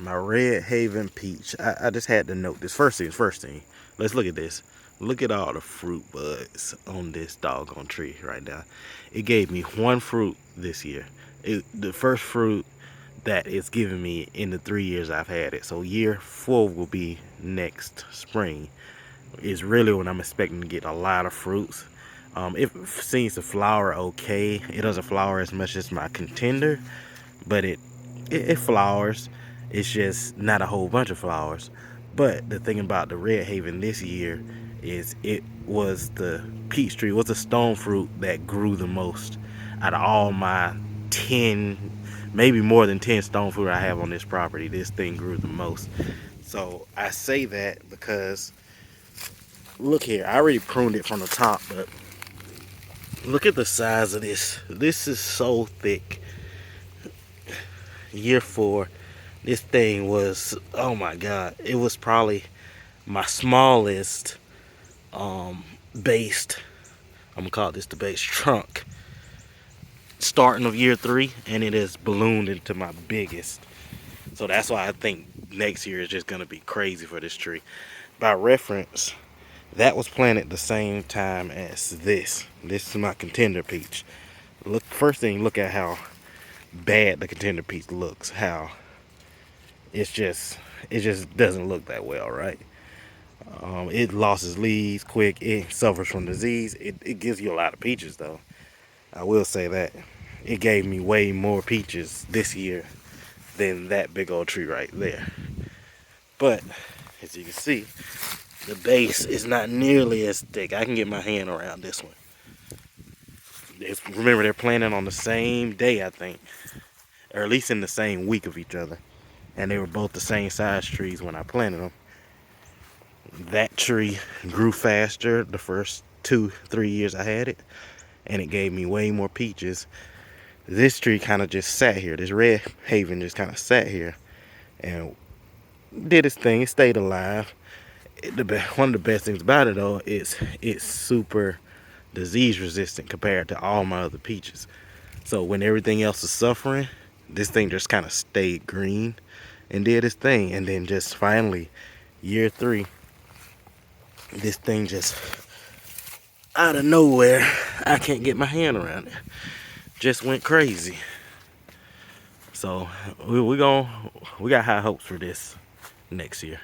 my Redhaven peach. I just had to note this. First thing. Let's look at this. Look at all the fruit buds on this doggone tree right now. It gave me one fruit this year. The first fruit that it's given me in the 3 years I've had it. So year 4 will be next spring. Is really when I'm expecting to get a lot of fruits. It seems to flower okay. It doesn't flower as much as my contender, but it flowers. It's just not a whole bunch of flowers. But the thing about the Redhaven this year is it was the peach tree, was the Stonefruit that grew the most out of all my 10, maybe more than 10 Stonefruit I have on this property. This thing grew the most. So I say that because look here, I already pruned it from the top, but look at the size of this. This is so thick. Year 4, this thing was, oh my god, it was probably my smallest based, I'm gonna call this the base trunk, starting of year 3, and it has ballooned into my biggest. So that's why I think next year is just gonna be crazy for this tree. By reference, that was planted the same time as this. This is my contender peach. Look, first thing, look at how bad the contender peach looks. How it just doesn't look that well, right? It loses leaves quick. It suffers from disease. It gives you a lot of peaches though. I will say that. It gave me way more peaches this year than that big old tree right there. But as you can see, the base is not nearly as thick. I can get my hand around this one. Remember, they're planted on the same day, I think, or at least in the same week of each other. And they were both the same size trees when I planted them. That tree grew faster the first 2-3 years I had it, and it gave me way more peaches. This tree kind of just sat here. This Redhaven just kind of sat here and did its thing. It stayed alive. One of the best things about it though is it's super disease resistant compared to all my other peaches. So when everything else is suffering, this thing just kind of stayed green and did its thing. And then just finally, year 3, this thing just out of nowhere, I can't get my hand around it, just went crazy. So we got high hopes for this next year.